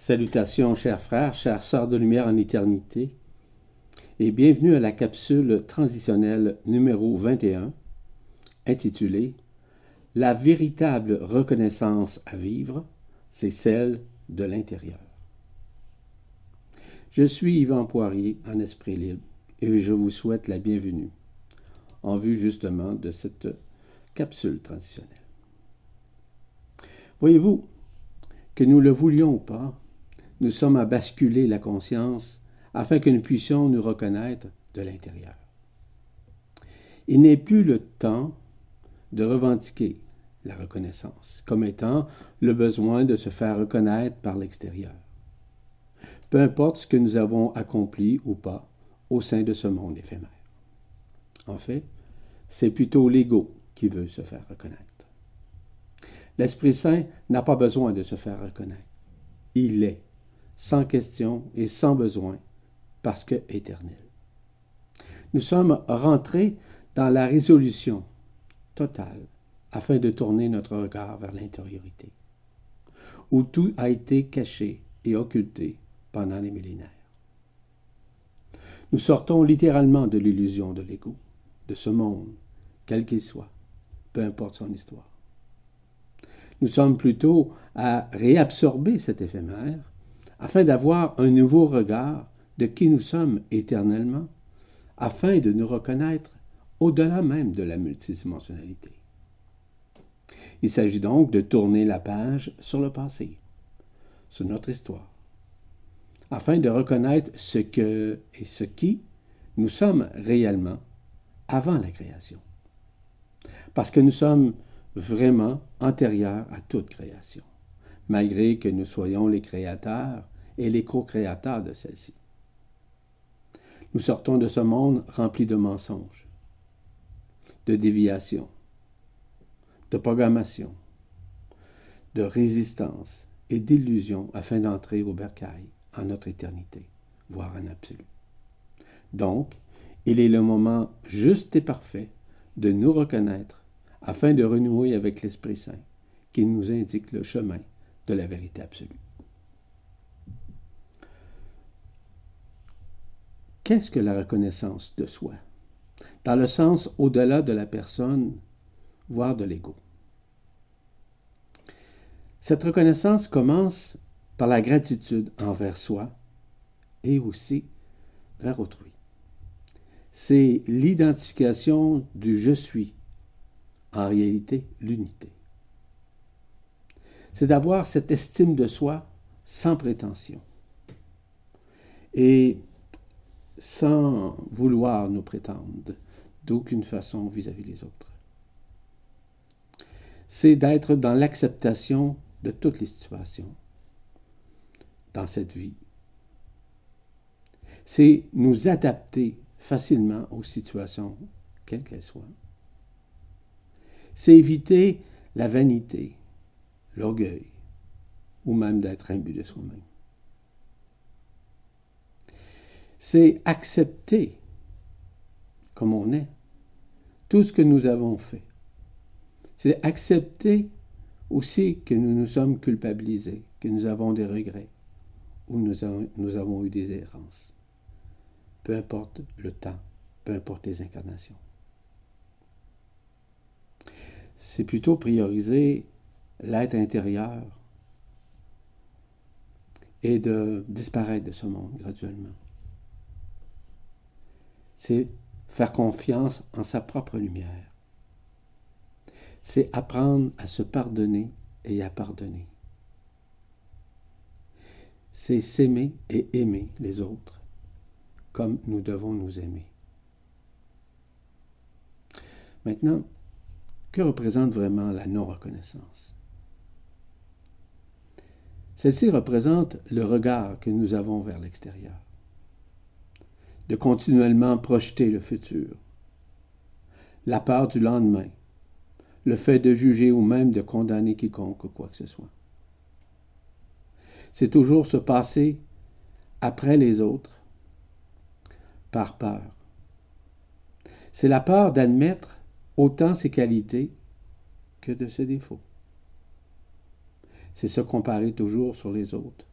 Salutations, chers frères, chères sœurs de lumière en éternité, et bienvenue à la capsule transitionnelle numéro 21, intitulée « La véritable reconnaissance à vivre, c'est celle de l'intérieur ». Je suis Yvan Poirier, en esprit libre, et je vous souhaite la bienvenue, en vue justement de cette capsule transitionnelle. Voyez-vous, que nous le voulions ou pas, nous sommes à basculer la conscience afin que nous puissions nous reconnaître de l'intérieur. Il n'est plus le temps de revendiquer la reconnaissance comme étant le besoin de se faire reconnaître par l'extérieur. Peu importe ce que nous avons accompli ou pas au sein de ce monde éphémère. En fait, c'est plutôt l'ego qui veut se faire reconnaître. L'Esprit Saint n'a pas besoin de se faire reconnaître. Il est, sans question et sans besoin, parce que éternel. Nous sommes rentrés dans la résolution totale afin de tourner notre regard vers l'intériorité, où tout a été caché et occulté pendant les millénaires. Nous sortons littéralement de l'illusion de l'ego, de ce monde, quel qu'il soit, peu importe son histoire. Nous sommes plutôt à réabsorber cet éphémère afin d'avoir un nouveau regard de qui nous sommes éternellement, afin de nous reconnaître au-delà même de la multidimensionnalité. Il s'agit donc de tourner la page sur le passé, sur notre histoire, afin de reconnaître ce que et ce qui nous sommes réellement avant la création. Parce que nous sommes vraiment antérieurs à toute création, malgré que nous soyons les créateurs et les co-créateurs de celle-ci. Nous sortons de ce monde rempli de mensonges, de déviations, de programmation, de résistance et d'illusions afin d'entrer au bercail en notre éternité, voire en absolu. Donc, il est le moment juste et parfait de nous reconnaître afin de renouer avec l'Esprit Saint qui nous indique le chemin de la vérité absolue. Qu'est-ce que la reconnaissance de soi? Dans le sens au-delà de la personne, voire de l'ego. Cette reconnaissance commence par la gratitude envers soi et aussi vers autrui. C'est l'identification du « je suis », en réalité l'unité. C'est d'avoir cette estime de soi sans prétention et sans vouloir nous prétendre d'aucune façon vis-à-vis des autres. C'est d'être dans l'acceptation de toutes les situations dans cette vie. C'est nous adapter facilement aux situations, quelles qu'elles soient. C'est éviter la vanité, l'orgueil, ou même d'être imbu de soi-même. C'est accepter, comme on est, tout ce que nous avons fait. C'est accepter aussi que nous nous sommes culpabilisés, que nous avons des regrets, ou nous avons eu des errances. Peu importe le temps, peu importe les incarnations. C'est plutôt prioriser l'être intérieur et de disparaître de ce monde graduellement. C'est faire confiance en sa propre lumière. C'est apprendre à se pardonner et à pardonner. C'est s'aimer et aimer les autres comme nous devons nous aimer. Maintenant, que représente vraiment la non-reconnaissance? Celle-ci représente le regard que nous avons vers l'extérieur, de continuellement projeter le futur, la peur du lendemain, le fait de juger ou même de condamner quiconque ou quoi que ce soit. C'est toujours se passer après les autres par peur. C'est la peur d'admettre autant ses qualités que de ses défauts. C'est se comparer toujours sur les autres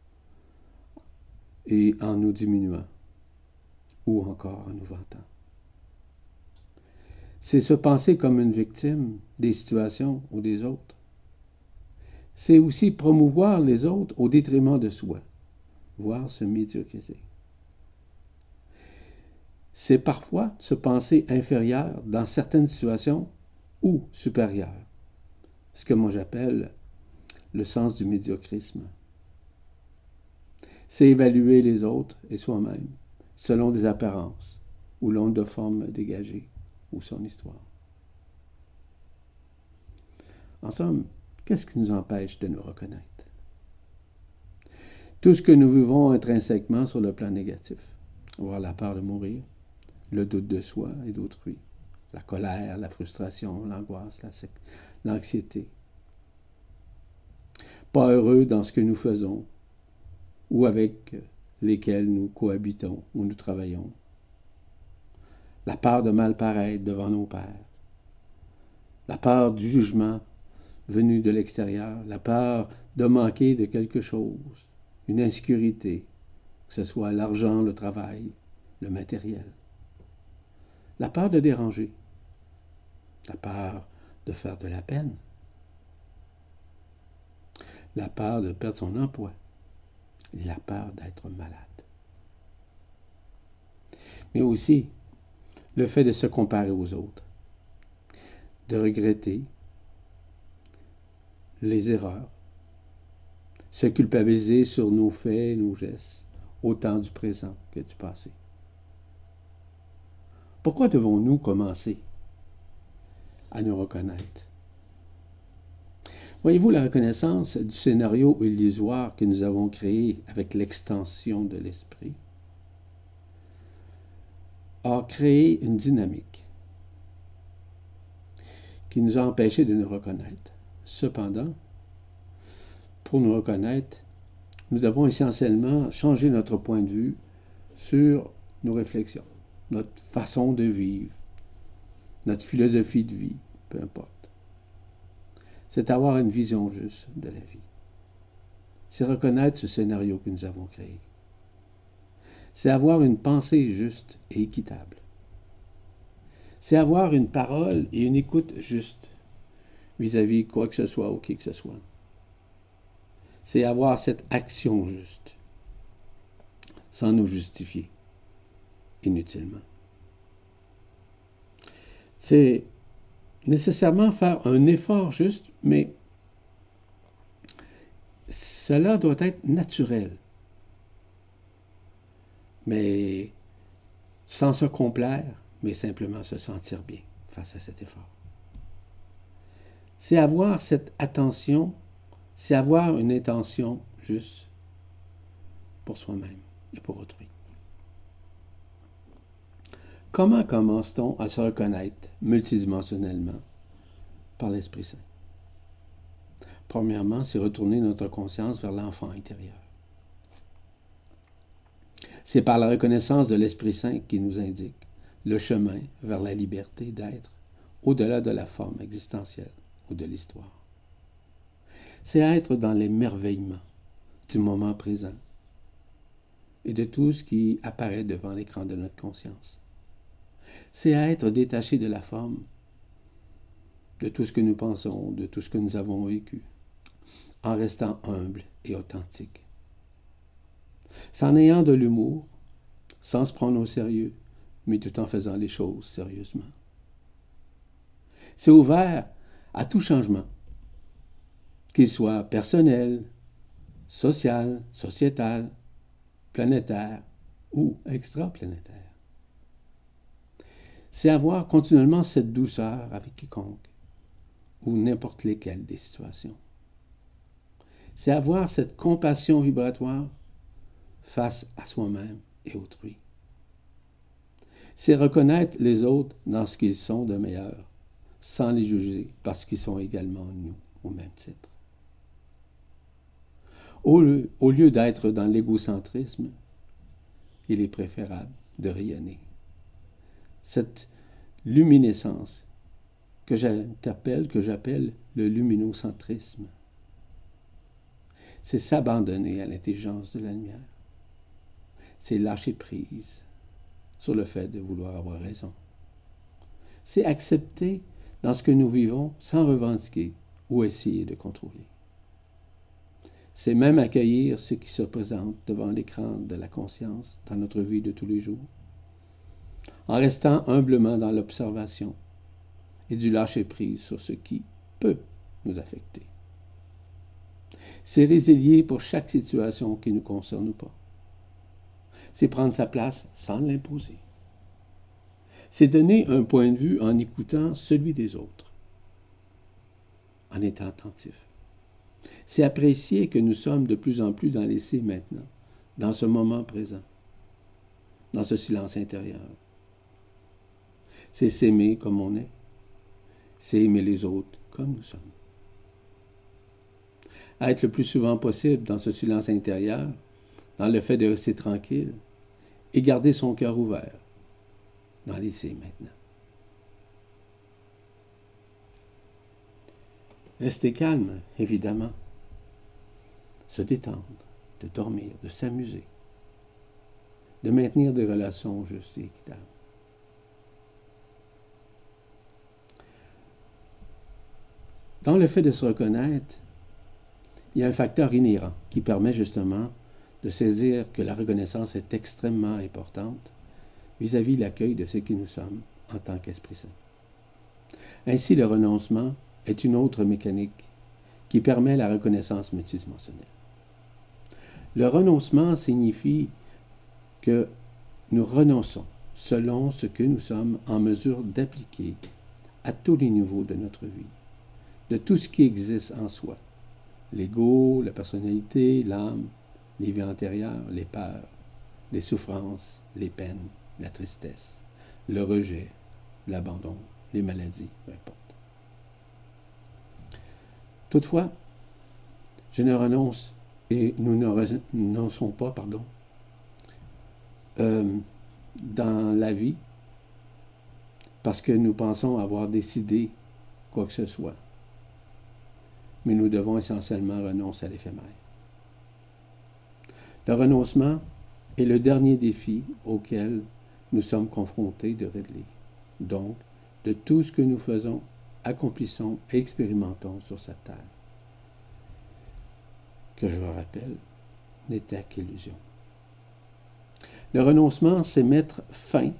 et en nous diminuant, ou encore en nous vantant. C'est se penser comme une victime des situations ou des autres. C'est aussi promouvoir les autres au détriment de soi, voire se médiocriser. C'est parfois se penser inférieur dans certaines situations ou supérieur, ce que moi j'appelle le sens du médiocrisme. C'est évaluer les autres et soi-même selon des apparences ou l'onde de forme dégagée ou son histoire. En somme, qu'est-ce qui nous empêche de nous reconnaître? Tout ce que nous vivons intrinsèquement sur le plan négatif, avoir la peur de mourir, le doute de soi et d'autrui, la colère, la frustration, l'angoisse, l'anxiété. Pas heureux dans ce que nous faisons ou avec lesquels nous cohabitons ou nous travaillons. La peur de mal paraître devant nos pairs. La peur du jugement venu de l'extérieur. La peur de manquer de quelque chose. Une insécurité, que ce soit l'argent, le travail, le matériel. La peur de déranger. La peur de faire de la peine. La peur de perdre son emploi. Et la peur d'être malade. Mais aussi le fait de se comparer aux autres, de regretter les erreurs, se culpabiliser sur nos faits et nos gestes, autant du présent que du passé. Pourquoi devons-nous commencer à nous reconnaître? Voyez-vous, la reconnaissance du scénario illusoire que nous avons créé avec l'extension de l'esprit a créé une dynamique qui nous a empêchés de nous reconnaître. Cependant, pour nous reconnaître, nous avons essentiellement changé notre point de vue sur nos réflexions, notre façon de vivre, notre philosophie de vie, peu importe. C'est avoir une vision juste de la vie. C'est reconnaître ce scénario que nous avons créé. C'est avoir une pensée juste et équitable. C'est avoir une parole et une écoute juste vis-à-vis quoi que ce soit ou qui que ce soit. C'est avoir cette action juste, sans nous justifier inutilement. C'est nécessairement faire un effort juste, mais cela doit être naturel. Mais sans se complaire, mais simplement se sentir bien face à cet effort. C'est avoir cette attention, c'est avoir une intention juste pour soi-même et pour autrui. Comment commence-t-on à se reconnaître multidimensionnellement par l'Esprit Saint? Premièrement, c'est retourner notre conscience vers l'enfant intérieur. C'est par la reconnaissance de l'Esprit Saint qui nous indique le chemin vers la liberté d'être au-delà de la forme existentielle ou de l'histoire. C'est être dans l'émerveillement du moment présent et de tout ce qui apparaît devant l'écran de notre conscience. C'est être détaché de la forme, de tout ce que nous pensons, de tout ce que nous avons vécu, en restant humble et authentique. C'est en ayant de l'humour, sans se prendre au sérieux, mais tout en faisant les choses sérieusement. C'est ouvert à tout changement, qu'il soit personnel, social, sociétal, planétaire ou extraplanétaire. C'est avoir continuellement cette douceur avec quiconque ou n'importe lesquelles des situations. C'est avoir cette compassion vibratoire face à soi-même et autrui. C'est reconnaître les autres dans ce qu'ils sont de meilleur, sans les juger parce qu'ils sont également nous au même titre. Au lieu d'être dans l'égocentrisme, il est préférable de rayonner. Cette luminescence que j'appelle le luminocentrisme, c'est s'abandonner à l'intelligence de la lumière. c'est lâcher prise sur le fait de vouloir avoir raison. C'est accepter dans ce que nous vivons sans revendiquer ou essayer de contrôler. C'est même accueillir ce qui se présente devant l'écran de la conscience dans notre vie de tous les jours, en restant humblement dans l'observation et du lâcher-prise sur ce qui peut nous affecter. C'est résilier pour chaque situation qui nous concerne ou pas. C'est prendre sa place sans l'imposer. C'est donner un point de vue en écoutant celui des autres, en étant attentif. C'est apprécier que nous sommes de plus en plus dans l'essai maintenant, dans ce moment présent, dans ce silence intérieur. C'est s'aimer comme on est. C'est aimer les autres comme nous sommes. Être le plus souvent possible dans ce silence intérieur, dans le fait de rester tranquille et garder son cœur ouvert, dans l'essai maintenant. Rester calme, évidemment. Se détendre, de dormir, de s'amuser, de maintenir des relations justes et équitables. Dans le fait de se reconnaître, il y a un facteur inhérent qui permet justement de saisir que la reconnaissance est extrêmement importante vis-à-vis de l'accueil de ce que nous sommes en tant qu'Esprit Saint. Ainsi, le renoncement est une autre mécanique qui permet la reconnaissance multidimensionnelle. Le renoncement signifie que nous renonçons selon ce que nous sommes en mesure d'appliquer à tous les niveaux de notre vie, de tout ce qui existe en soi, l'ego, la personnalité, l'âme, les vies antérieures, les peurs, les souffrances, les peines, la tristesse, le rejet, l'abandon, les maladies, peu importe. Toutefois, je ne renonce et nous ne renonçons pas, dans la vie parce que nous pensons avoir décidé quoi que ce soit. Mais nous devons essentiellement renoncer à l'éphémère. Le renoncement est le dernier défi auquel nous sommes confrontés de Ridley. Donc, de tout ce que nous faisons, accomplissons et expérimentons sur cette terre, que je vous rappelle, n'était qu'illusion. Le renoncement, c'est mettre fin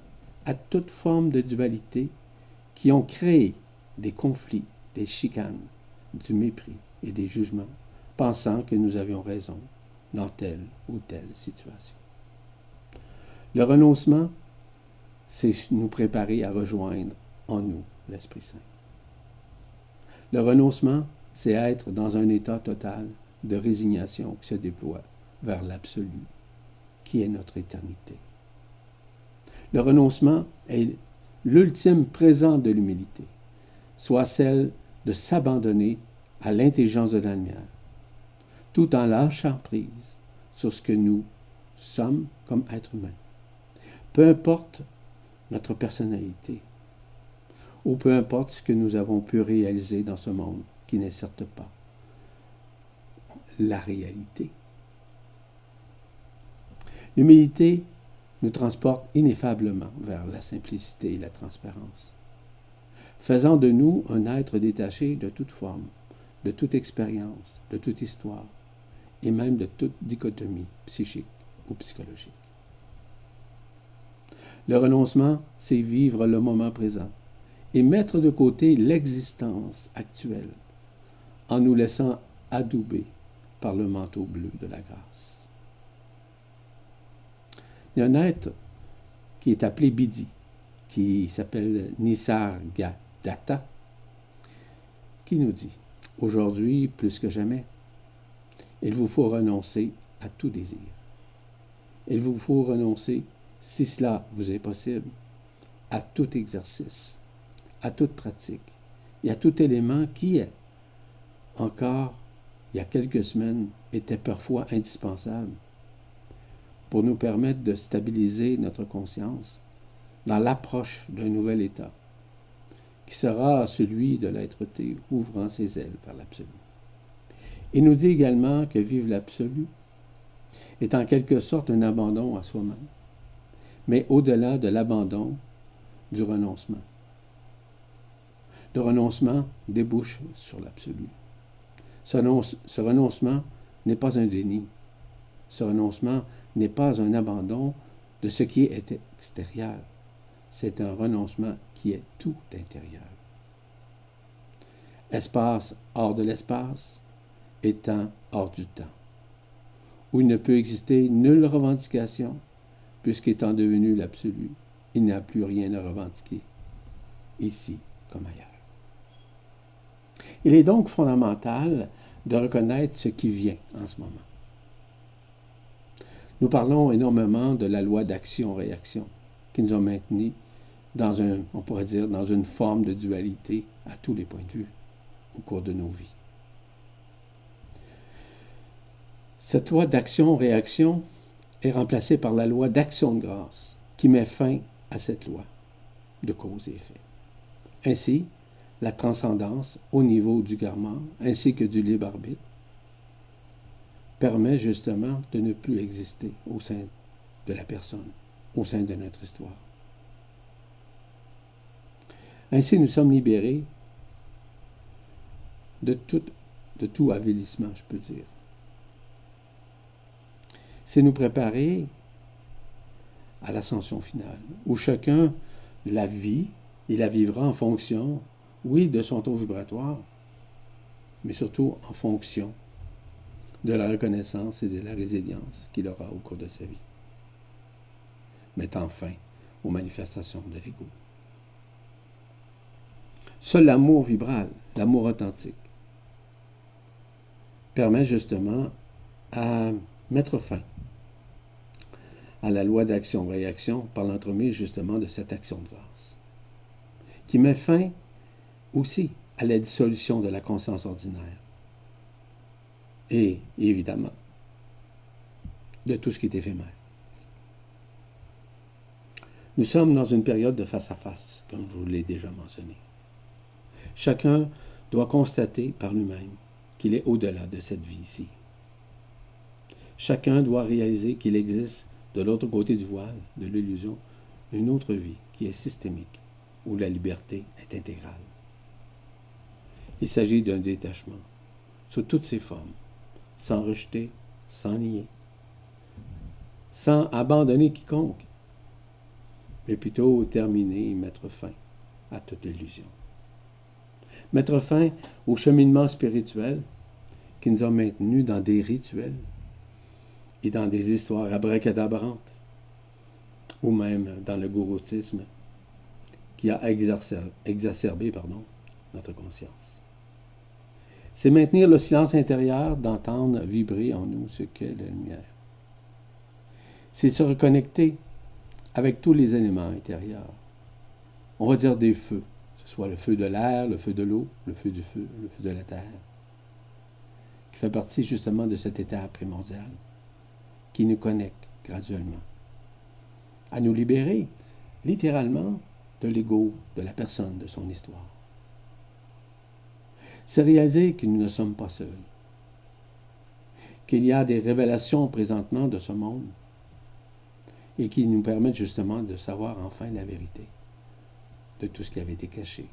à toute forme de dualité qui ont créé des conflits, des chicanes, du mépris et des jugements, pensant que nous avions raison dans telle ou telle situation. Le renoncement, c'est nous préparer à rejoindre en nous l'Esprit Saint. Le renoncement, c'est être dans un état total de résignation qui se déploie vers l'absolu, qui est notre éternité. Le renoncement est l'ultime présent de l'humilité, soit celle de s'abandonner à l'intelligence de la lumière, tout en lâchant prise sur ce que nous sommes comme êtres humains. Peu importe notre personnalité, ou peu importe ce que nous avons pu réaliser dans ce monde, qui n'est certes pas la réalité. L'humilité nous transporte ineffablement vers la simplicité et la transparence, faisant de nous un être détaché de toute forme, de toute expérience, de toute histoire, et même de toute dichotomie psychique ou psychologique. Le renoncement, c'est vivre le moment présent et mettre de côté l'existence actuelle en nous laissant adouber par le manteau bleu de la grâce. Il y a un être qui est appelé Bidi, qui s'appelle Nisargadatta, qui nous dit « Aujourd'hui, plus que jamais, il vous faut renoncer à tout désir. Il vous faut renoncer, si cela vous est possible, à tout exercice, à toute pratique et à tout élément qui est, encore il y a quelques semaines, était parfois indispensable pour nous permettre de stabiliser notre conscience dans l'approche d'un nouvel état, qui sera celui de l'être-té ouvrant ses ailes vers l'absolu. Il nous dit également que vivre l'absolu est en quelque sorte un abandon à soi-même, mais au-delà de l'abandon, du renoncement. Le renoncement débouche sur l'absolu. Ce renoncement n'est pas un déni. Ce renoncement n'est pas un abandon de ce qui est extérieur. C'est un renoncement qui est tout intérieur. Espace hors de l'espace et temps hors du temps, où il ne peut exister nulle revendication, puisqu'étant devenu l'absolu, il n'a plus rien à revendiquer, ici comme ailleurs. Il est donc fondamental de reconnaître ce qui vient en ce moment. Nous parlons énormément de la loi d'action-réaction, qui nous a maintenus dans on pourrait dire, dans une forme de dualité à tous les points de vue au cours de nos vies. Cette loi d'action-réaction est remplacée par la loi d'action de grâce, qui met fin à cette loi de cause et effet. Ainsi, la transcendance au niveau du karma ainsi que du libre arbitre permet justement de ne plus exister au sein de la personne, au sein de notre histoire. Ainsi, nous sommes libérés de tout avilissement, je peux dire. C'est nous préparer à l'ascension finale, où chacun la vit et la vivra en fonction, oui, de son taux vibratoire, mais surtout en fonction de la reconnaissance et de la résilience qu'il aura au cours de sa vie, mettant fin aux manifestations de l'ego. Seul l'amour vibral, l'amour authentique, permet justement à mettre fin à la loi d'action-réaction par l'entremise justement de cette action de grâce, qui met fin aussi à la dissolution de la conscience ordinaire et, évidemment, de tout ce qui est éphémère. Nous sommes dans une période de face-à-face, comme je vous l'ai déjà mentionné. Chacun doit constater par lui-même qu'il est au-delà de cette vie-ci. Chacun doit réaliser qu'il existe de l'autre côté du voile, de l'illusion, une autre vie qui est systémique, où la liberté est intégrale. Il s'agit d'un détachement sous toutes ses formes, sans rejeter, sans nier, sans abandonner quiconque, mais plutôt terminer et mettre fin à toute illusion. Mettre fin au cheminement spirituel qui nous a maintenus dans des rituels et dans des histoires abracadabrantes, ou même dans le gouroutisme qui a exacerbé notre conscience. C'est maintenir le silence intérieur, d'entendre vibrer en nous ce qu'est la lumière. C'est se reconnecter avec tous les éléments intérieurs. On va dire des feux, que ce soit le feu de l'air, le feu de l'eau, le feu du feu, le feu de la terre, qui fait partie justement de cet état primordial, qui nous connecte graduellement à nous libérer, littéralement, de l'ego, de la personne, de son histoire. C'est réaliser que nous ne sommes pas seuls, qu'il y a des révélations présentement de ce monde et qui nous permettent justement de savoir enfin la vérité de tout ce qui avait été caché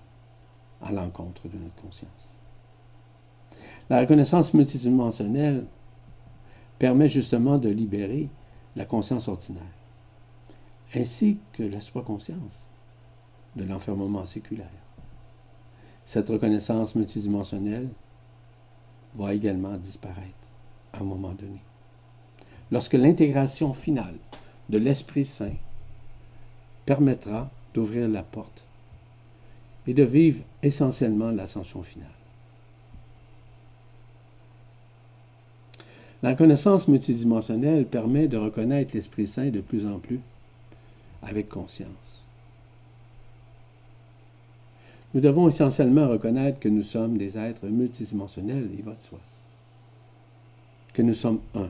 à l'encontre de notre conscience. La reconnaissance multidimensionnelle permet justement de libérer la conscience ordinaire, ainsi que la supraconscience de l'enfermement séculaire. Cette reconnaissance multidimensionnelle va également disparaître à un moment donné, lorsque l'intégration finale de l'Esprit Saint permettra d'ouvrir la porte et de vivre essentiellement l'ascension finale. La reconnaissance multidimensionnelle permet de reconnaître l'Esprit Saint de plus en plus avec conscience. Nous devons essentiellement reconnaître que nous sommes des êtres multidimensionnels, il va de soi. Que nous sommes un.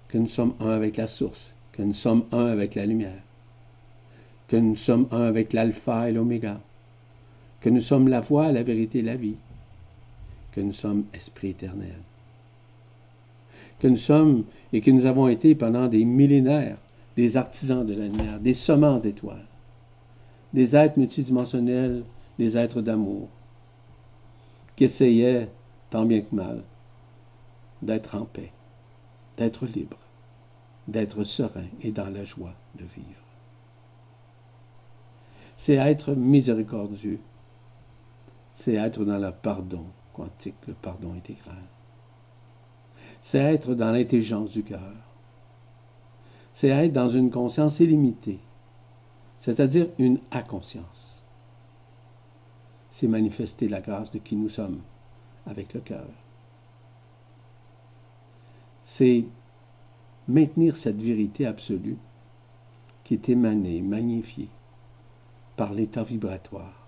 Que nous sommes un avec la source. Que nous sommes un avec la lumière. Que nous sommes un avec l'alpha et l'oméga. Que nous sommes la voie, la vérité et la vie. Que nous sommes esprit éternel. que nous sommes et que nous avons été pendant des millénaires des artisans de la lumière, des semences d'étoiles, des êtres multidimensionnels, des êtres d'amour, qui essayaient, tant bien que mal, d'être en paix, d'être libre, d'être serein et dans la joie de vivre. C'est être miséricordieux, c'est être dans le pardon quantique, le pardon intégral. C'est être dans l'intelligence du cœur. C'est être dans une conscience illimitée, c'est-à-dire une inconscience. C'est manifester la grâce de qui nous sommes avec le cœur. C'est maintenir cette vérité absolue qui est émanée, magnifiée par l'état vibratoire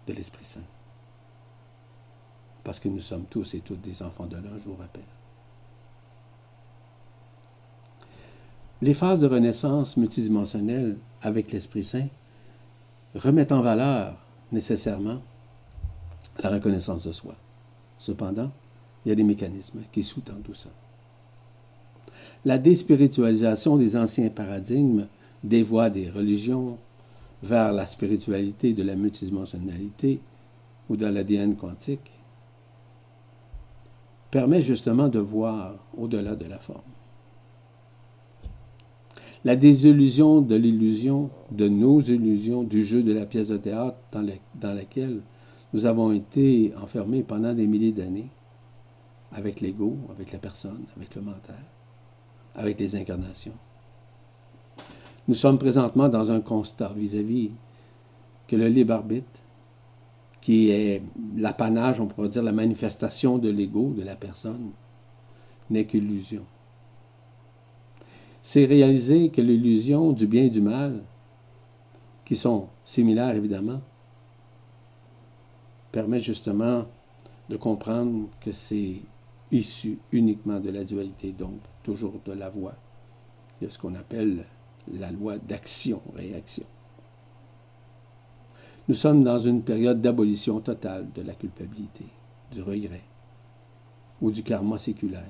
de l'Esprit Saint. Parce que nous sommes tous et toutes des enfants de l'un, je vous rappelle. Les phases de renaissance multidimensionnelle avec l'Esprit Saint remettent en valeur nécessairement la reconnaissance de soi. Cependant, il y a des mécanismes qui sous-tendent tout ça. La déspiritualisation des anciens paradigmes dévoie des religions vers la spiritualité de la multidimensionnalité ou de l'ADN quantique permet justement de voir au-delà de la forme. La désillusion de l'illusion, de nos illusions, du jeu de la pièce de théâtre dans laquelle nous avons été enfermés pendant des milliers d'années, avec l'ego, avec la personne, avec le mental, avec les incarnations. Nous sommes présentement dans un constat vis-à-vis que le libre arbitre, qui est l'apanage, on pourrait dire la manifestation de l'ego, de la personne, n'est qu'illusion. C'est réaliser que l'illusion du bien et du mal, qui sont similaires évidemment, permet justement de comprendre que c'est issu uniquement de la dualité, donc toujours de la voie. Il y a ce qu'on appelle la loi d'action-réaction. Nous sommes dans une période d'abolition totale de la culpabilité, du regret ou du karma séculaire.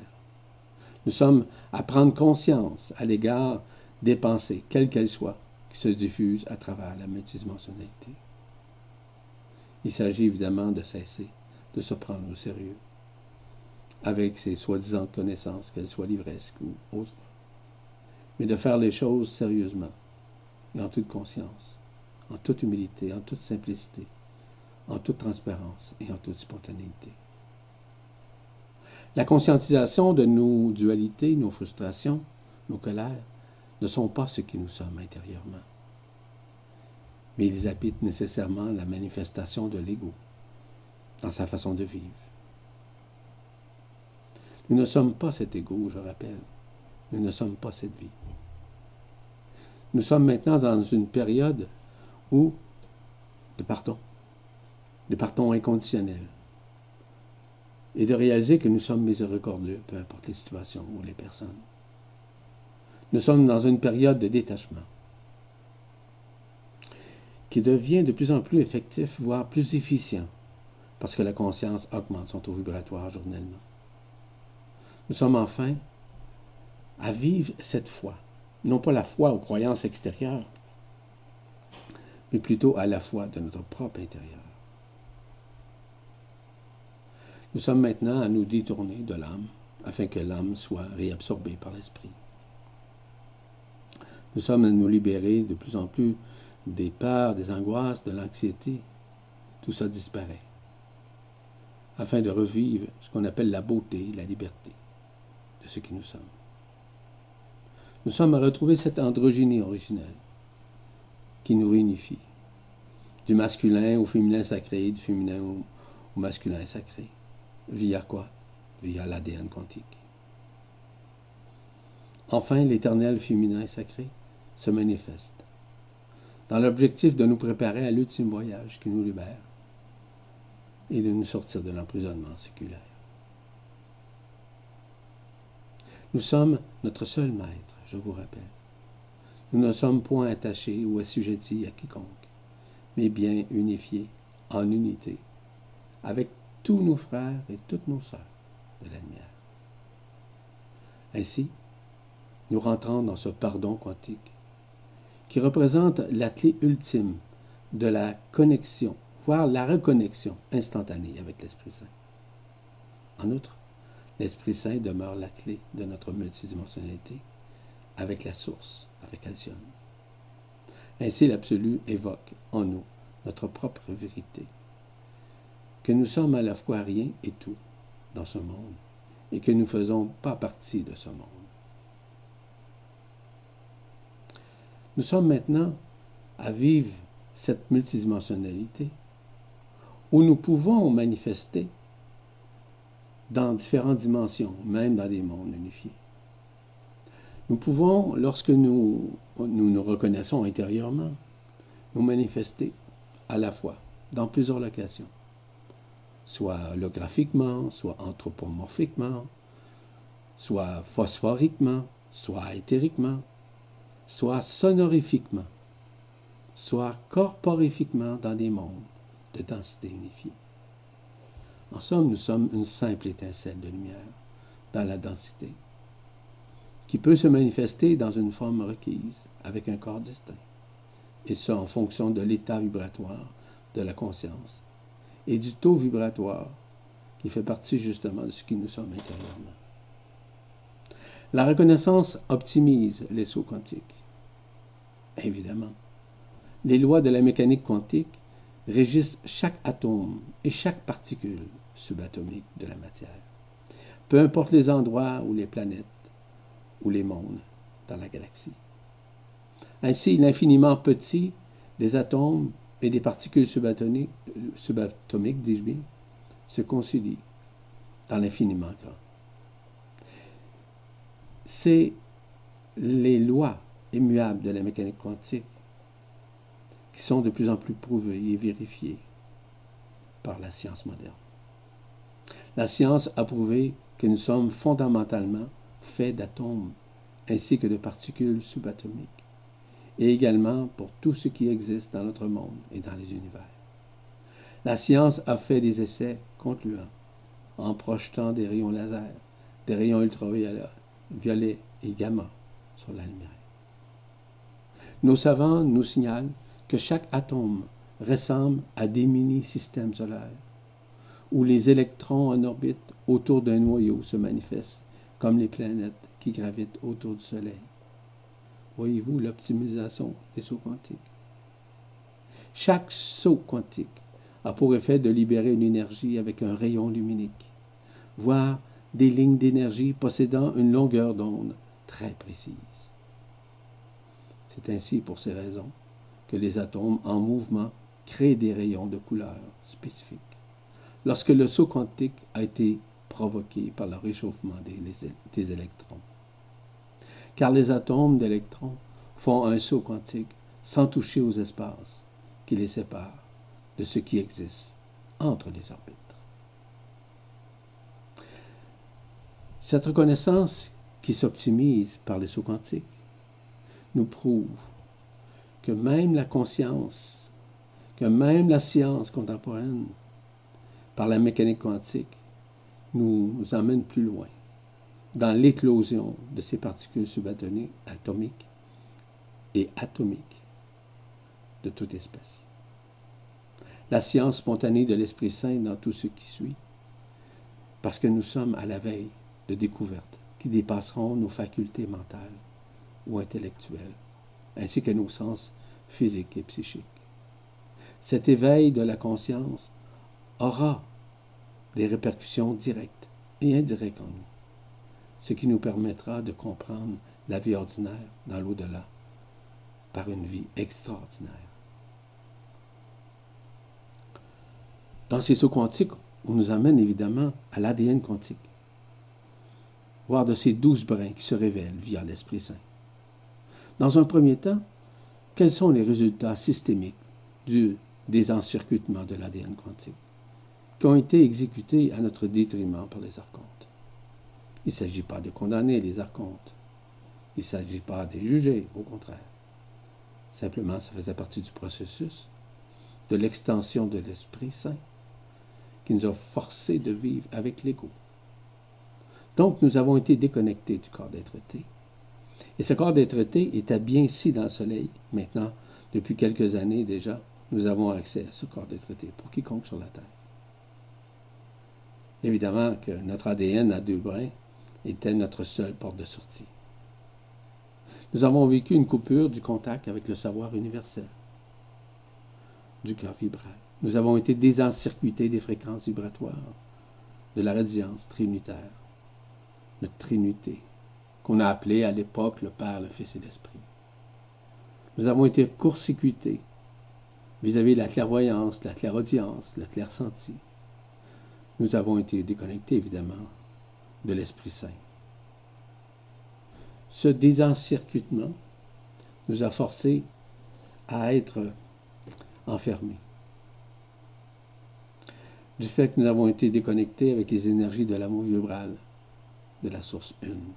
Nous sommes à prendre conscience à l'égard des pensées, quelles qu'elles soient, qui se diffusent à travers la multidimensionnalité. Il s'agit évidemment de cesser de se prendre au sérieux avec ces soi-disant connaissances, qu'elles soient livresques ou autres, mais de faire les choses sérieusement et en toute conscience, en toute humilité, en toute simplicité, en toute transparence et en toute spontanéité. La conscientisation de nos dualités, nos frustrations, nos colères, ne sont pas ce qui nous sommes intérieurement. Mais ils habitent nécessairement la manifestation de l'ego dans sa façon de vivre. Nous ne sommes pas cet ego, je rappelle. Nous ne sommes pas cette vie. Nous sommes maintenant dans une période où de pardon inconditionnel, et de réaliser que nous sommes miséricordieux, peu importe les situations ou les personnes. Nous sommes dans une période de détachement qui devient de plus en plus effectif, voire plus efficient, parce que la conscience augmente son taux vibratoire journellement. Nous sommes enfin à vivre cette foi, non pas la foi aux croyances extérieures, mais plutôt à la foi de notre propre intérieur. Nous sommes maintenant à nous détourner de l'âme, afin que l'âme soit réabsorbée par l'esprit. Nous sommes à nous libérer de plus en plus des peurs, des angoisses, de l'anxiété. Tout ça disparaît, afin de revivre ce qu'on appelle la beauté, la liberté de ce qui nous sommes. Nous sommes à retrouver cette androgynie originelle qui nous réunifie, du masculin au féminin sacré, du féminin au masculin sacré. Via quoi? Via l'ADN quantique. Enfin, l'éternel féminin sacré se manifeste dans l'objectif de nous préparer à l'ultime voyage qui nous libère et de nous sortir de l'emprisonnement séculaire. Nous sommes notre seul maître, je vous rappelle. Nous ne sommes point attachés ou assujettis à quiconque, mais bien unifiés en unité avec tous nos frères et toutes nos sœurs de la lumière. Ainsi, nous rentrons dans ce pardon quantique qui représente la clé ultime de la connexion, voire la reconnexion instantanée avec l'Esprit Saint. En outre, l'Esprit Saint demeure la clé de notre multidimensionnalité avec la source, avec Alcyone. Ainsi, l'Absolu évoque en nous notre propre vérité, que nous sommes à la fois rien et tout dans ce monde et que nous ne faisons pas partie de ce monde. Nous sommes maintenant à vivre cette multidimensionnalité où nous pouvons manifester dans différentes dimensions, même dans des mondes unifiés. Nous pouvons, lorsque nous reconnaissons intérieurement, nous manifester à la fois dans plusieurs locations, soit holographiquement, soit anthropomorphiquement, soit phosphoriquement, soit éthériquement, soit sonorifiquement, soit corporifiquement dans des mondes de densité unifiée. En somme, nous sommes une simple étincelle de lumière dans la densité, qui peut se manifester dans une forme requise, avec un corps distinct, et ça en fonction de l'état vibratoire de la conscience et du taux vibratoire qui fait partie justement de ce qui nous sommes intérieurement. La reconnaissance optimise les sauts quantiques. Évidemment, les lois de la mécanique quantique régissent chaque atome et chaque particule subatomique de la matière, peu importe les endroits ou les planètes ou les mondes dans la galaxie. Ainsi, l'infiniment petit des atomes et des particules subatomiques, dis-je bien, se concilient dans l'infiniment grand. C'est les lois immuables de la mécanique quantique qui sont de plus en plus prouvées et vérifiées par la science moderne. La science a prouvé que nous sommes fondamentalement faits d'atomes ainsi que de particules subatomiques, et également pour tout ce qui existe dans notre monde et dans les univers. La science a fait des essais concluants en projetant des rayons laser, des rayons ultraviolets et gamma sur la lumière. Nos savants nous signalent que chaque atome ressemble à des mini-systèmes solaires, où les électrons en orbite autour d'un noyau se manifestent comme les planètes qui gravitent autour du Soleil. Voyez-vous l'optimisation des sauts quantiques? Chaque saut quantique a pour effet de libérer une énergie avec un rayon luminique, voire des lignes d'énergie possédant une longueur d'onde très précise. C'est ainsi, pour ces raisons, que les atomes en mouvement créent des rayons de couleur spécifiques, lorsque le saut quantique a été provoqué par le réchauffement des électrons. Car les atomes d'électrons font un saut quantique sans toucher aux espaces qui les séparent de ce qui existe entre les orbites. Cette reconnaissance qui s'optimise par les sauts quantiques nous prouve que même la conscience, que même la science contemporaine, par la mécanique quantique, nous emmène plus loin dans l'éclosion de ces particules subatomiques et atomiques de toute espèce. La science spontanée de l'Esprit Saint dans tout ce qui suit, parce que nous sommes à la veille de découvertes qui dépasseront nos facultés mentales ou intellectuelles, ainsi que nos sens physiques et psychiques. Cet éveil de la conscience aura des répercussions directes et indirectes en nous, ce qui nous permettra de comprendre la vie ordinaire dans l'au-delà par une vie extraordinaire. Dans ces sauts quantiques, on nous amène évidemment à l'ADN quantique, voire de ces 12 brins qui se révèlent via l'Esprit Saint. Dans un premier temps, quels sont les résultats systémiques des encircuitements de l'ADN quantique qui ont été exécutés à notre détriment par les archontes? Il ne s'agit pas de condamner les archontes. Il ne s'agit pas de les juger, au contraire. Simplement, ça faisait partie du processus de l'extension de l'Esprit Saint qui nous a forcés de vivre avec l'ego. Donc, nous avons été déconnectés du corps d'être-té. Et ce corps d'être-té était bien ici dans le Soleil. Maintenant, depuis quelques années déjà, nous avons accès à ce corps d'être-té pour quiconque sur la Terre. Évidemment que notre ADN à 2 brins était notre seule porte de sortie. Nous avons vécu une coupure du contact avec le savoir universel, du cœur vibral. Nous avons été désencircuités des fréquences vibratoires, de la radiance trinitaire, notre Trinité, qu'on a appelée à l'époque le Père, le Fils et l'Esprit. Nous avons été court-circuités vis-à-vis de la clairvoyance, de la clairaudience, le clair-senti. Nous avons été déconnectés, évidemment, de l'Esprit Saint. Ce désencircuitement nous a forcés à être enfermés. Du fait que nous avons été déconnectés avec les énergies de l'amour vibral, de la source une.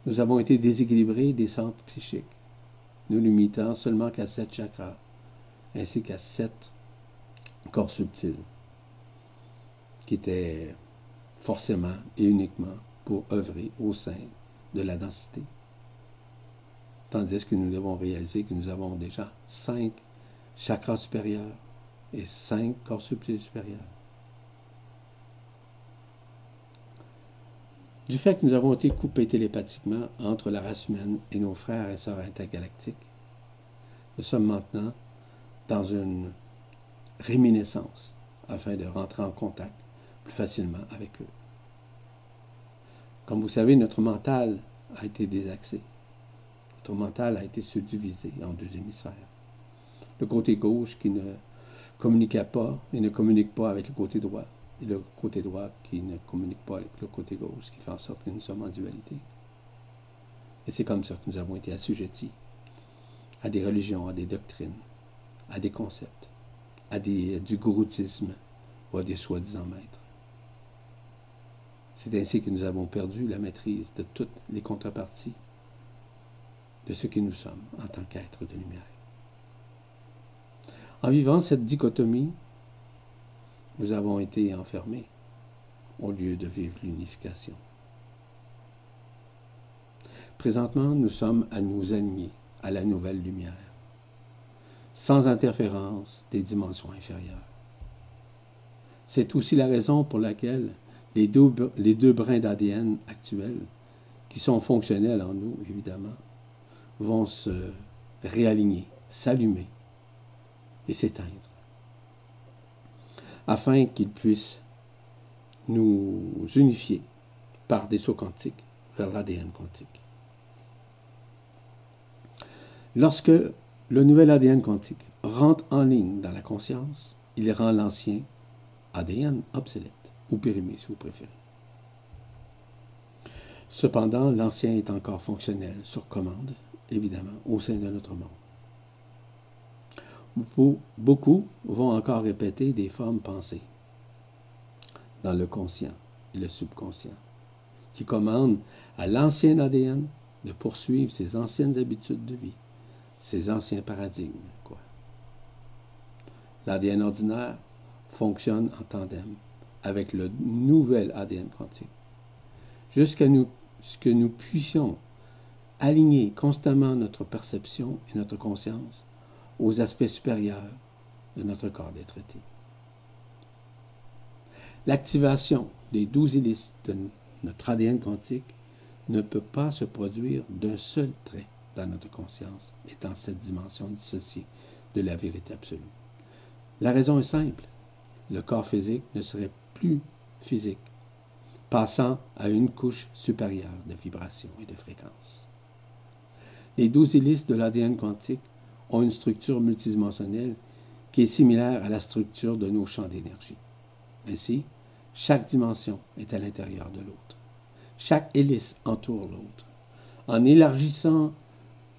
Nous avons été déséquilibrés des centres psychiques, nous limitant seulement qu'à 7 chakras, ainsi qu'à 7 corps subtils, qui étaient forcément et uniquement pour œuvrer au sein de la densité. Tandis que nous devons réaliser que nous avons déjà 5 chakras supérieurs et 5 corps subtils supérieurs. Du fait que nous avons été coupés télépathiquement entre la race humaine et nos frères et sœurs intergalactiques, nous sommes maintenant dans une réminiscence afin de rentrer en contact plus facilement avec eux. Comme vous savez, notre mental a été désaxé. Notre mental a été subdivisé en 2 hémisphères. Le côté gauche qui ne communiquait pas et ne communique pas avec le côté droit, et le côté droit qui ne communique pas avec le côté gauche, ce qui fait en sorte que nous sommes en dualité. Et c'est comme ça que nous avons été assujettis à des religions, à des doctrines, à des concepts, à du gouroutisme ou à des soi-disant maîtres. C'est ainsi que nous avons perdu la maîtrise de toutes les contreparties de ce que nous sommes en tant qu'êtres de lumière. En vivant cette dichotomie, nous avons été enfermés au lieu de vivre l'unification. Présentement, nous sommes à nous aligner à la nouvelle lumière, sans interférence des dimensions inférieures. C'est aussi la raison pour laquelle les deux brins d'ADN actuels, qui sont fonctionnels en nous, évidemment, vont se réaligner, s'allumer et s'éteindre, afin qu'ils puissent nous unifier par des sauts quantiques vers l'ADN quantique. Lorsque le nouvel ADN quantique rentre en ligne dans la conscience, il rend l'ancien ADN obsolète, ou périmé si vous préférez. Cependant, l'ancien est encore fonctionnel sur commande, évidemment, au sein de notre monde. Beaucoup vont encore répéter des formes pensées dans le conscient et le subconscient, qui commandent à l'ancien ADN de poursuivre ses anciennes habitudes de vie, ses anciens paradigmes, quoi. L'ADN ordinaire fonctionne en tandem avec le nouvel ADN quantique, jusqu'à ce que nous puissions aligner constamment notre perception et notre conscience aux aspects supérieurs de notre corps d'être-té. L'activation des 12 hélices de notre ADN quantique ne peut pas se produire d'un seul trait dans notre conscience et dans cette dimension dissociée de la vérité absolue. La raison est simple. Le corps physique ne serait plus physique, passant à une couche supérieure de vibrations et de fréquences. Les 12 hélices de l'ADN quantique ont une structure multidimensionnelle qui est similaire à la structure de nos champs d'énergie. Ainsi, chaque dimension est à l'intérieur de l'autre. Chaque hélice entoure l'autre, en élargissant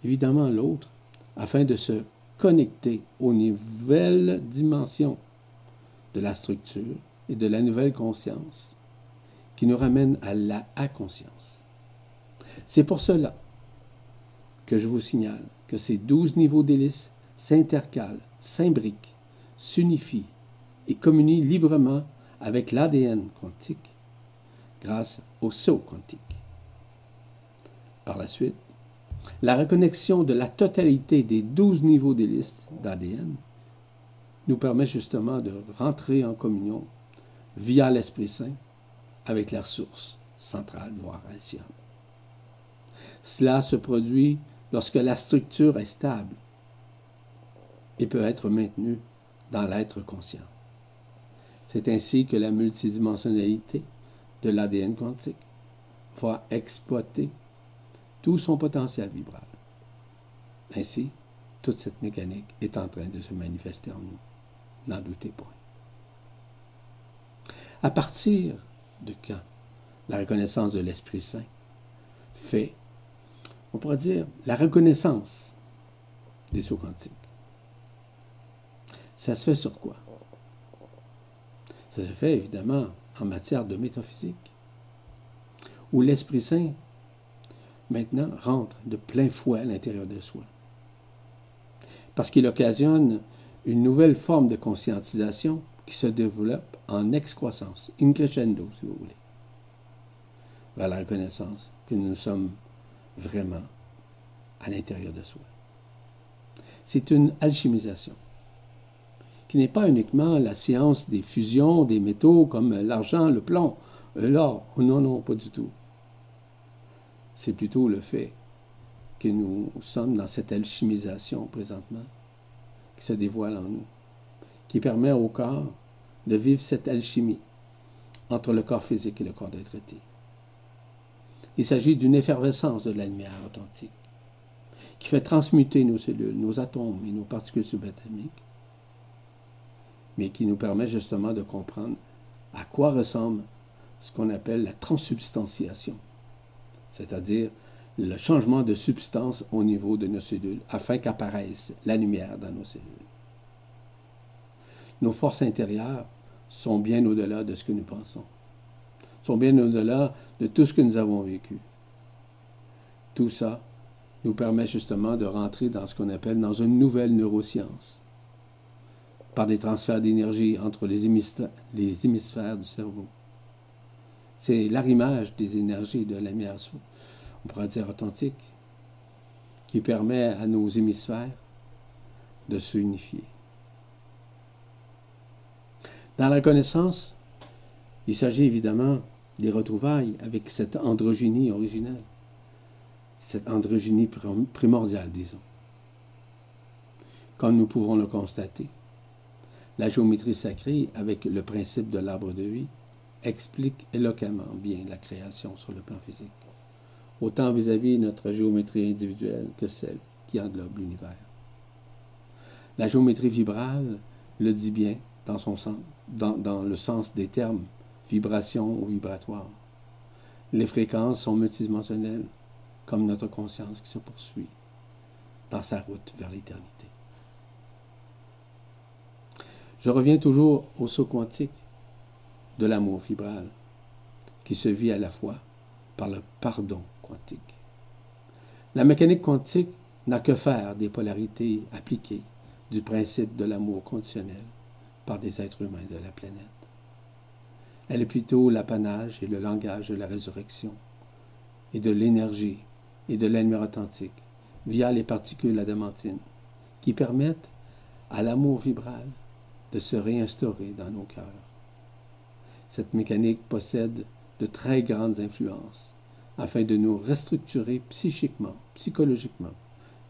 évidemment l'autre afin de se connecter aux nouvelles dimensions de la structure et de la nouvelle conscience qui nous ramène à la conscience. C'est pour cela que je vous signale que ces 12 niveaux d'hélice s'intercalent, s'imbriquent, s'unifient et communient librement avec l'ADN quantique grâce au saut quantique. Par la suite, la reconnexion de la totalité des 12 niveaux d'hélice d'ADN nous permet justement de rentrer en communion via l'Esprit Saint avec la source centrale, voire ancienne. Cela se produit lorsque la structure est stable et peut être maintenue dans l'être conscient. C'est ainsi que la multidimensionnalité de l'ADN quantique va exploiter tout son potentiel vibral. Ainsi, toute cette mécanique est en train de se manifester en nous. N'en doutez point. À partir de quand la reconnaissance de l'Esprit Saint fait, on pourrait dire, la reconnaissance des sauts quantiques. Ça se fait sur quoi? Ça se fait évidemment en matière de métaphysique, où l'Esprit Saint, maintenant, rentre de plein fouet à l'intérieur de soi. Parce qu'il occasionne une nouvelle forme de conscientisation qui se développe en excroissance, in crescendo, si vous voulez, vers la reconnaissance que nous sommes vraiment à l'intérieur de soi. C'est une alchimisation qui n'est pas uniquement la science des fusions des métaux comme l'argent, le plomb, l'or. Non, non, pas du tout. C'est plutôt le fait que nous sommes dans cette alchimisation présentement qui se dévoile en nous, qui permet au corps de vivre cette alchimie entre le corps physique et le corps d'être-té. Il s'agit d'une effervescence de la lumière authentique qui fait transmuter nos cellules, nos atomes et nos particules subatomiques, mais qui nous permet justement de comprendre à quoi ressemble ce qu'on appelle la transsubstantiation, c'est-à-dire le changement de substance au niveau de nos cellules afin qu'apparaisse la lumière dans nos cellules. Nos forces intérieures sont bien au-delà de ce que nous pensons, sont bien au-delà de tout ce que nous avons vécu. Tout ça nous permet justement de rentrer dans ce qu'on appelle dans une nouvelle neuroscience, par des transferts d'énergie entre les hémisphères du cerveau. C'est l'arrimage des énergies de la lumière, on pourrait dire authentique, qui permet à nos hémisphères de s'unifier. Dans la connaissance, il s'agit évidemment des retrouvailles avec cette androgynie originelle, cette androgynie primordiale, disons. Comme nous pouvons le constater, la géométrie sacrée, avec le principe de l'arbre de vie, explique éloquemment bien la création sur le plan physique, autant vis-à-vis de notre géométrie individuelle que celle qui englobe l'univers. La géométrie vibrale le dit bien dans son sens, dans le sens des termes vibration ou vibratoire. Les fréquences sont multidimensionnelles, comme notre conscience qui se poursuit dans sa route vers l'éternité. Je reviens toujours au saut quantique de l'amour vibral, qui se vit à la fois par le pardon quantique. La mécanique quantique n'a que faire des polarités appliquées du principe de l'amour conditionnel par des êtres humains de la planète. Elle est plutôt l'apanage et le langage de la résurrection et de l'énergie et de la lumière authentique via les particules adamantines qui permettent à l'amour vibral de se réinstaurer dans nos cœurs. Cette mécanique possède de très grandes influences afin de nous restructurer psychiquement, psychologiquement,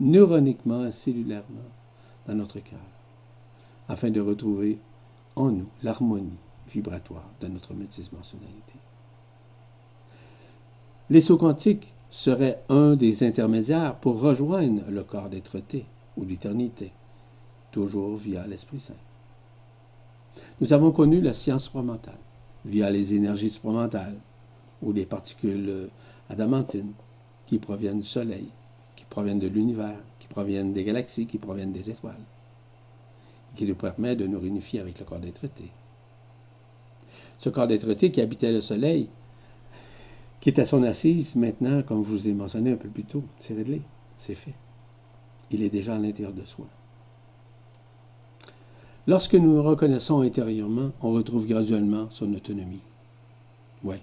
neuroniquement et cellulairement dans notre cœur, afin de retrouver en nous l'harmonie vibratoire de notre multidimensionnalité. Les sauts quantiques seraient un des intermédiaires pour rejoindre le corps d'être-té ou l'éternité, toujours via l'Esprit Saint. Nous avons connu la science supramentale, via les énergies supramentales, ou les particules adamantines, qui proviennent du Soleil, qui proviennent de l'univers, qui proviennent des galaxies, qui proviennent des étoiles, et qui nous permet de nous réunifier avec le corps d'être-té. Ce corps d'être-té qui habitait le Soleil, qui est à son assise, maintenant, comme je vous ai mentionné un peu plus tôt, c'est réglé, c'est fait. Il est déjà à l'intérieur de soi. Lorsque nous nous reconnaissons intérieurement, on retrouve graduellement son autonomie. Oui.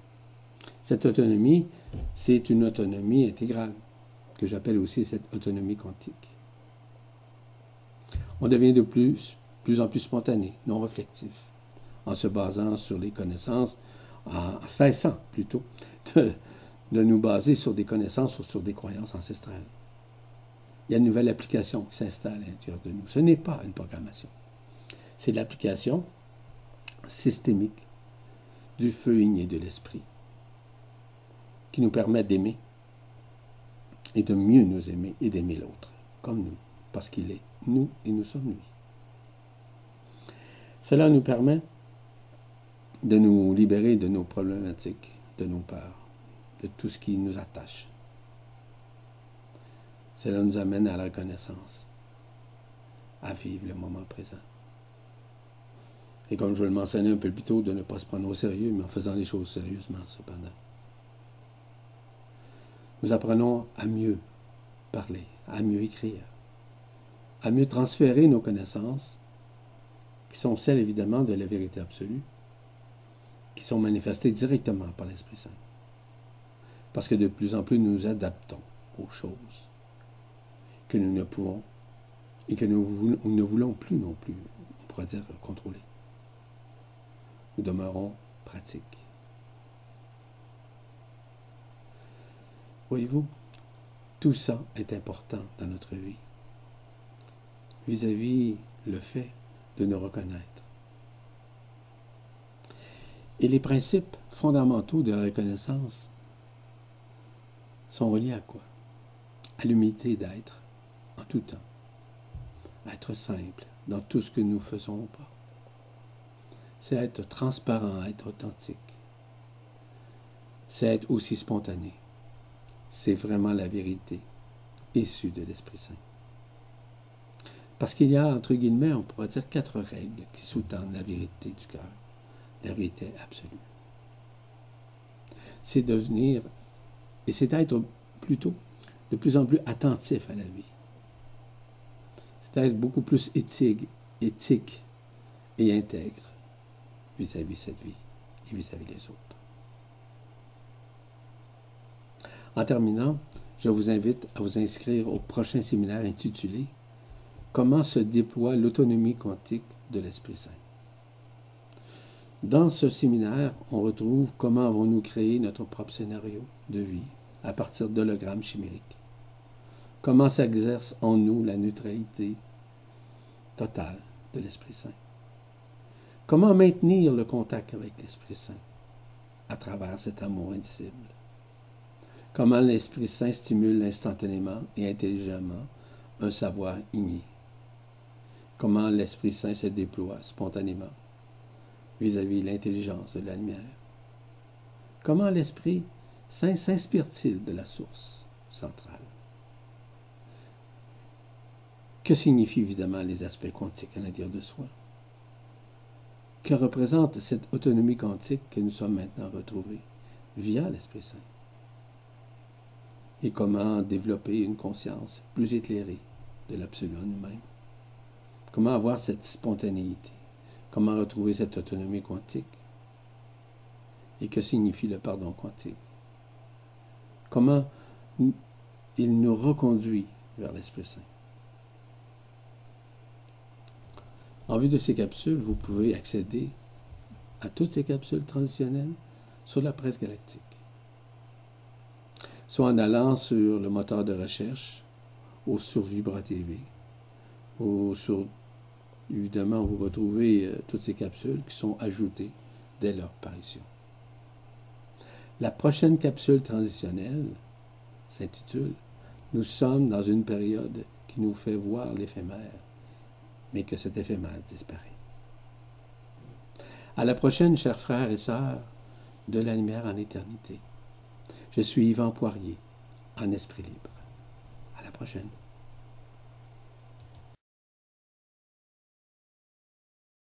Cette autonomie, c'est une autonomie intégrale, que j'appelle aussi cette autonomie quantique. On devient de plus en plus spontané, non réflectif, en se basant sur les connaissances, en cessant plutôt de nous baser sur des connaissances ou sur des croyances ancestrales. Il y a une nouvelle application qui s'installe à l'intérieur de nous. Ce n'est pas une programmation. C'est l'application systémique du feu igné de l'esprit qui nous permet d'aimer et de mieux nous aimer et d'aimer l'autre comme nous, parce qu'il est nous et nous sommes lui. Cela nous permet de nous libérer de nos problématiques, de nos peurs, de tout ce qui nous attache. Cela nous amène à la reconnaissance, à vivre le moment présent. Et comme je le mentionnais un peu plus tôt, de ne pas se prendre au sérieux, mais en faisant les choses sérieusement, cependant. Nous apprenons à mieux parler, à mieux écrire, à mieux transférer nos connaissances, qui sont celles évidemment de la vérité absolue, qui sont manifestées directement par l'Esprit Saint. Parce que de plus en plus nous nous adaptons aux choses que nous ne pouvons et que nous ne voulons plus non plus, on pourrait dire, contrôler. Nous demeurons pratiques. Voyez-vous, tout ça est important dans notre vie, vis-à-vis le fait de nous reconnaître. Et les principes fondamentaux de la reconnaissance sont reliés à quoi? À l'humilité d'être en tout temps, à être simple dans tout ce que nous faisons ou pas. C'est être transparent, être authentique. C'est être aussi spontané. C'est vraiment la vérité issue de l'Esprit Saint. Parce qu'il y a, entre guillemets, on pourrait dire 4 règles qui sous-tendent la vérité du cœur, la vérité absolue. C'est devenir, et c'est être plutôt de plus en plus attentif à la vie. C'est être beaucoup plus éthique et intègre vis-à-vis cette vie et vis-à-vis les autres. En terminant, je vous invite à vous inscrire au prochain séminaire intitulé « Comment se déploie l'autonomie quantique de l'Esprit Saint ». Dans ce séminaire, on retrouve comment avons-nous créé notre propre scénario de vie à partir d'hologrammes chimériques. Comment s'exerce en nous la neutralité totale de l'Esprit Saint. Comment maintenir le contact avec l'Esprit Saint à travers cet amour indicible. Comment l'Esprit Saint stimule instantanément et intelligemment un savoir igné. Comment l'Esprit Saint se déploie spontanément vis-à-vis l'intelligence de la lumière. Comment l'Esprit Saint s'inspire-t-il de la source centrale? Que signifient évidemment les aspects quantiques à l'intérieur de soi? Que représente cette autonomie quantique que nous sommes maintenant retrouvés via l'Esprit Saint? Et comment développer une conscience plus éclairée de l'absolu en nous-mêmes? Comment avoir cette spontanéité? Comment retrouver cette autonomie quantique? Et que signifie le pardon quantique? Comment il nous reconduit vers l'Esprit Saint? En vue de ces capsules, vous pouvez accéder à toutes ces capsules transitionnelles sur la presse galactique. Soit en allant sur le moteur de recherche ou sur Vibra TV, ou sur, évidemment, vous retrouvez toutes ces capsules qui sont ajoutées dès leur parution. La prochaine capsule transitionnelle s'intitule « Nous sommes dans une période qui nous fait voir l'éphémère, mais que cet éphémère disparaît. » À la prochaine, chers frères et sœurs, de la lumière en éternité. Je suis Yvan Poirier, en esprit libre. À la prochaine.